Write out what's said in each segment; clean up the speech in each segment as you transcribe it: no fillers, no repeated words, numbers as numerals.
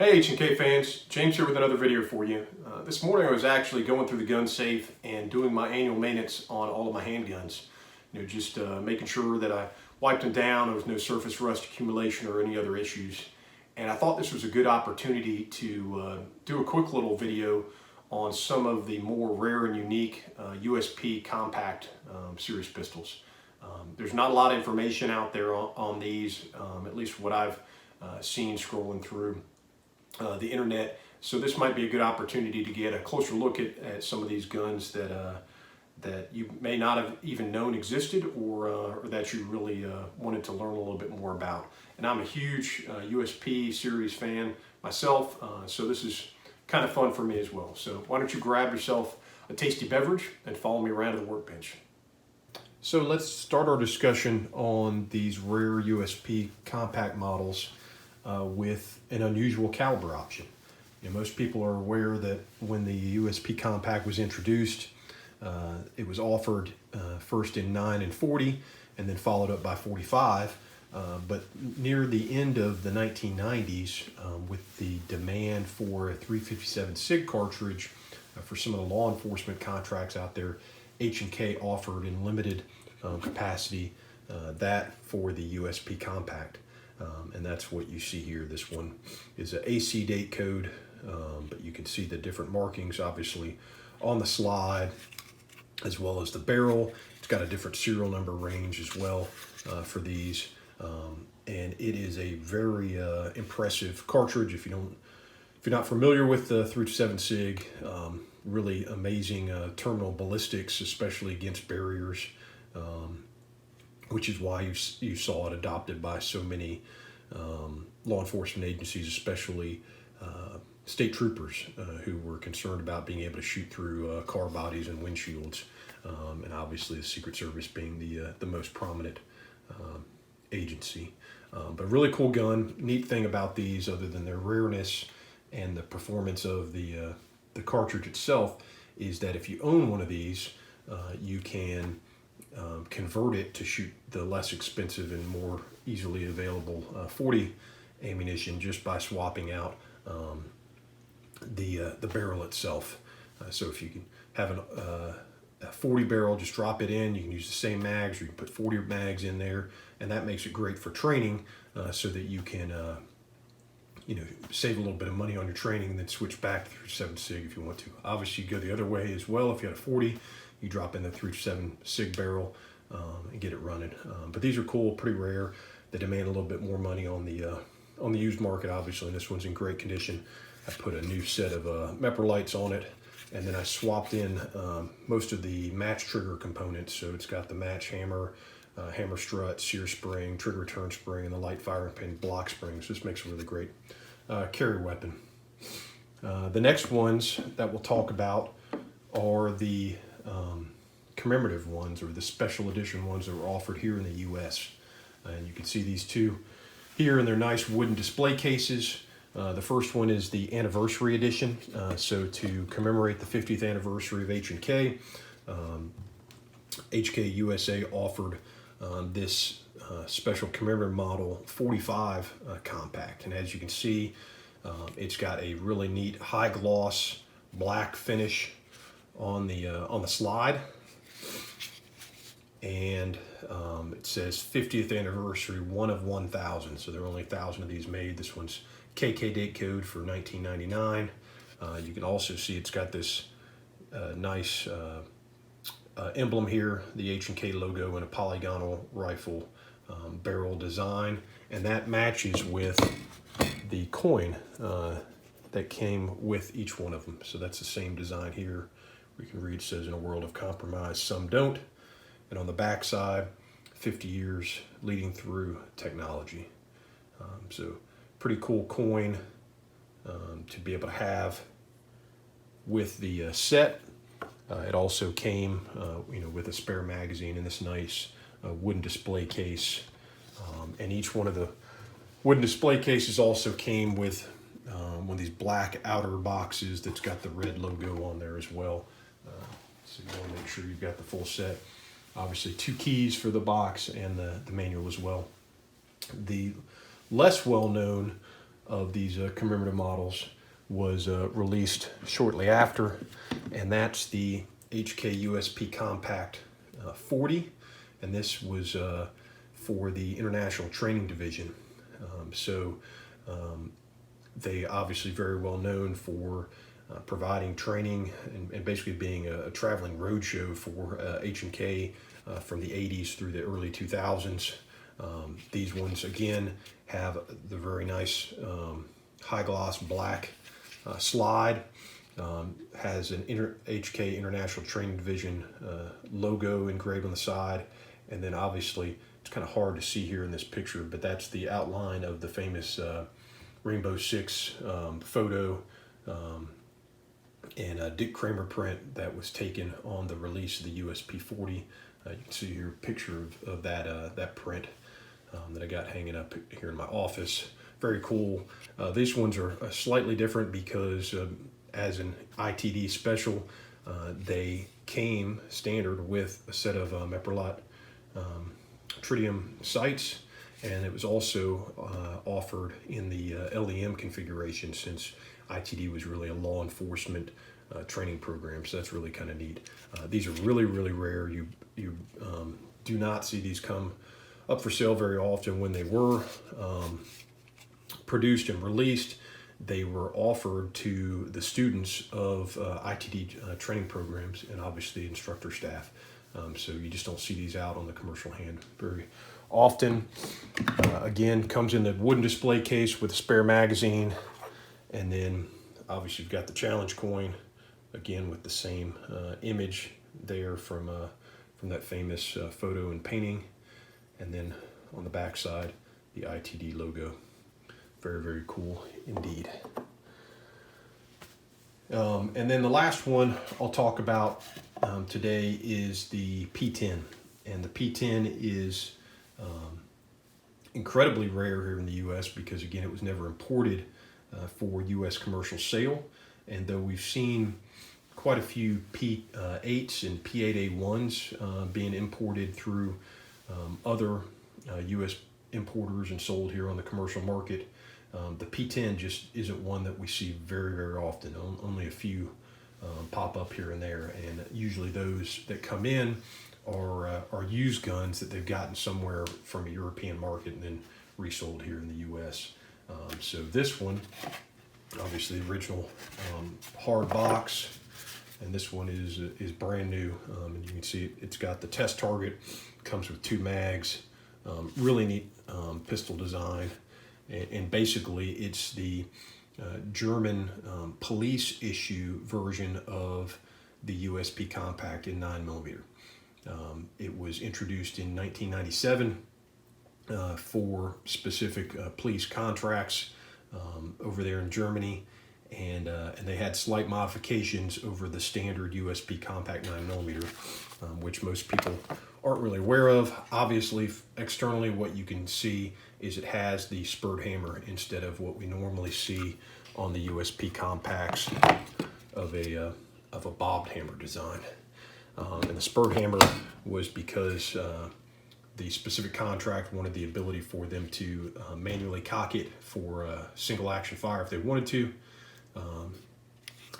Hey H&K fans, James here with another video for you. This morning I was actually going through the gun safe and doing my annual maintenance on all of my handguns. Just making sure that I wiped them down, there was no surface rust accumulation or any other issues. And I thought this was a good opportunity to do a quick little video on some of the more rare and unique USP Compact series pistols. There's not a lot of information out there on these, at least what I've seen scrolling through the internet, so this might be a good opportunity to get a closer look at some of these guns that you may not have even known existed, or that you really wanted to learn a little bit more about. And I'm a huge USP series fan myself, so this is kind of fun for me as well. So why don't you grab yourself a tasty beverage and follow me around to the workbench. So let's start our discussion on these rare USP compact models with an unusual caliber option. Most people are aware that when the USP Compact was introduced, it was offered first in 9 and 40 and then followed up by 45. But near the end of the 1990s, with the demand for a 357 SIG cartridge for some of the law enforcement contracts out there, H&K offered in limited capacity that for the USP Compact. And that's what you see here. This one is an AC date code, but you can see the different markings obviously on the slide, as well as the barrel. It's got a different serial number range as well for these. And it is a very impressive cartridge. If you're not familiar with the 357 SIG, really amazing terminal ballistics, especially against barriers. Which is why you saw it adopted by so many law enforcement agencies, especially state troopers who were concerned about being able to shoot through car bodies and windshields, and obviously the Secret Service being the most prominent agency. But a really cool gun. Neat thing about these, other than their rareness and the performance of the cartridge itself, is that if you own one of these, you can convert it to shoot the less expensive and more easily available 40 ammunition just by swapping out the barrel itself. So if you can have a 40 barrel, just drop it in. You can use the same mags, or you can put 40 mags in there, and that makes it great for training, so that you can save a little bit of money on your training and then switch back to 357 SIG if you want to. Obviously, you go the other way as well. If you had a 40, you drop in the 357 SIG barrel and get it running. But these are cool, pretty rare. They demand a little bit more money on the used market, obviously, and this one's in great condition. I put a new set of MEPR lights on it, and then I swapped in most of the match trigger components. So it's got the match hammer, hammer strut, sear spring, trigger return spring, and the light firing pin block springs. This makes a really great carry weapon. The next ones that we'll talk about are the commemorative ones, or the special edition ones that were offered here in the US. And you can see these two here in their nice wooden display cases. The first one is the anniversary edition. So to commemorate the 50th anniversary of H&K, H&K USA offered this special commemorative model 45 compact. And as you can see, it's got a really neat high gloss black finish on the slide, and it says 50th anniversary, 1 of 1,000. So there are only 1,000 of these made. This one's KK date code for 1999. You can also see it's got this nice emblem here, the H&K logo, and a polygonal rifle barrel design, and that matches with the coin that came with each one of them. So that's the same design here. We can read, it says, "In a world of compromise, some don't." And on the back side, 50 years leading through technology. So pretty cool coin to be able to have with the set. It also came with a spare magazine in this nice wooden display case. And each one of the wooden display cases also came with one of these black outer boxes that's got the red logo on there as well. So you want to make sure you've got the full set. Obviously 2 keys for the box and the manual as well. The less well-known of these commemorative models was released shortly after, and that's the H&K USP Compact 40, and this was for the International Training Division. They obviously very well known for providing training and basically being a traveling roadshow for H&K from the 80s through the early 2000s. These ones again have the very nice high gloss black slide, has an H&K International Training Division logo engraved on the side, and then obviously it's kind of hard to see here in this picture, but that's the outline of the famous Rainbow Six photo and Dick Kramer print that was taken on the release of the USP 40. You can see here a picture of that print that I got hanging up here in my office. Very cool. These ones are slightly different because as an ITD special, they came standard with a set of Meprolot tritium sights, and it was also offered in the LEM configuration, since ITD was really a law enforcement training program, so that's really kind of neat. These are really, really rare. You do not see these come up for sale very often. When they were produced and released, they were offered to the students of ITD training programs and obviously instructor staff. So you just don't see these out on the commercial hand very often. Again, comes in the wooden display case with a spare magazine, and then obviously you've got the challenge coin, again with the same image there from that famous photo and painting, and then on the back side the ITD logo. Very, very cool indeed. And then the last one I'll talk about today is the P10. And the P10 is incredibly rare here in the U.S. because, again, it was never imported for U.S. commercial sale. And though we've seen quite a few P8s and P8A1s being imported through other U.S. importers and sold here on the commercial market, the P10 just isn't one that we see very, very often. Only a few pop up here and there, and usually those that come in are used guns that they've gotten somewhere from a European market and then resold here in the U.S. So this one, obviously the original hard box, and this one is brand new, and you can see it's got the test target, comes with 2 mags, really neat pistol design. And basically it's the German police issue version of the USP Compact in 9mm. It was introduced in 1997 for specific police contracts over there in Germany, and they had slight modifications over the standard USP Compact 9mm, which most people aren't really aware of. Obviously, externally, what you can see is it has the spurred hammer instead of what we normally see on the USP Compacts of a bobbed hammer design. And the spurred hammer was because the specific contract wanted the ability for them to manually cock it for single action fire if they wanted to.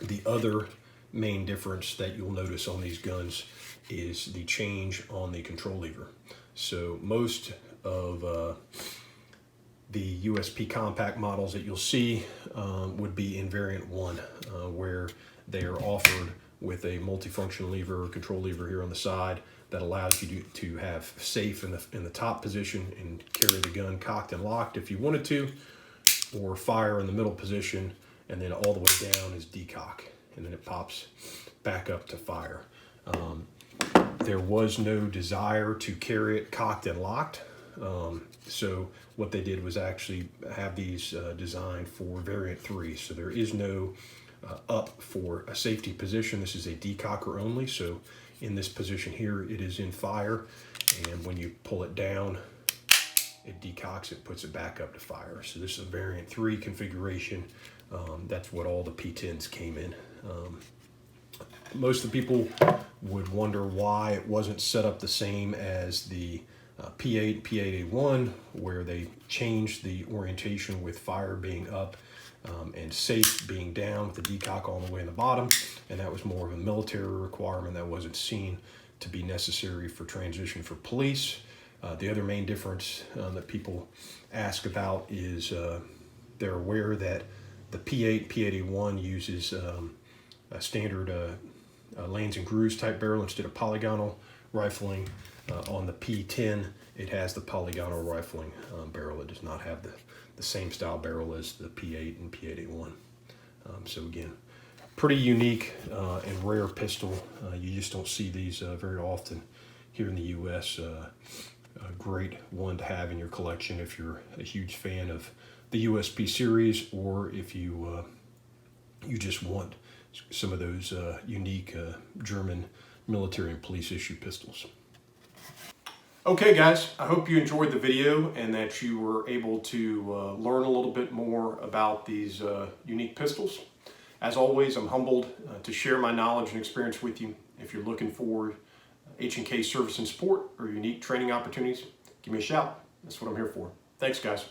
The other main difference that you'll notice on these guns is the change on the control lever. So most of the USP Compact models that you'll see would be in variant 1, where they are offered with a multifunction lever or control lever here on the side that allows you to have safe in the top position and carry the gun cocked and locked if you wanted to, or fire in the middle position, and then all the way down is decock, and then it pops back up to fire. There was no desire to carry it cocked and locked, so what they did was actually have these designed for variant 3. So there is no up for a safety position. This is a decocker only, so in this position here it is in fire, and when you pull it down it decocks it, puts it back up to fire. So this is a variant 3 configuration. That's what all the P10s came in. Most of the people would wonder why it wasn't set up the same as the P8 and P8A1, where they changed the orientation with fire being up and safe being down with the decock all the way in the bottom, and that was more of a military requirement that wasn't seen to be necessary for transition for police. The other main difference that people ask about is they're aware that the P8, P8A1 uses a standard lanes and grooves type barrel instead of polygonal rifling. On the P10, it has the polygonal rifling barrel. It does not have the same style barrel as the P8 and P8A1. So again, pretty unique and rare pistol. You just don't see these very often here in the U.S. A great one to have in your collection if you're a huge fan of the USP series, or if you you just want some of those unique German military and police issue pistols. Okay guys, I hope you enjoyed the video and that you were able to learn a little bit more about these unique pistols. As always, I'm humbled to share my knowledge and experience with you. If you're looking for H&K service and support or unique training opportunities, give me a shout. That's what I'm here for. Thanks guys.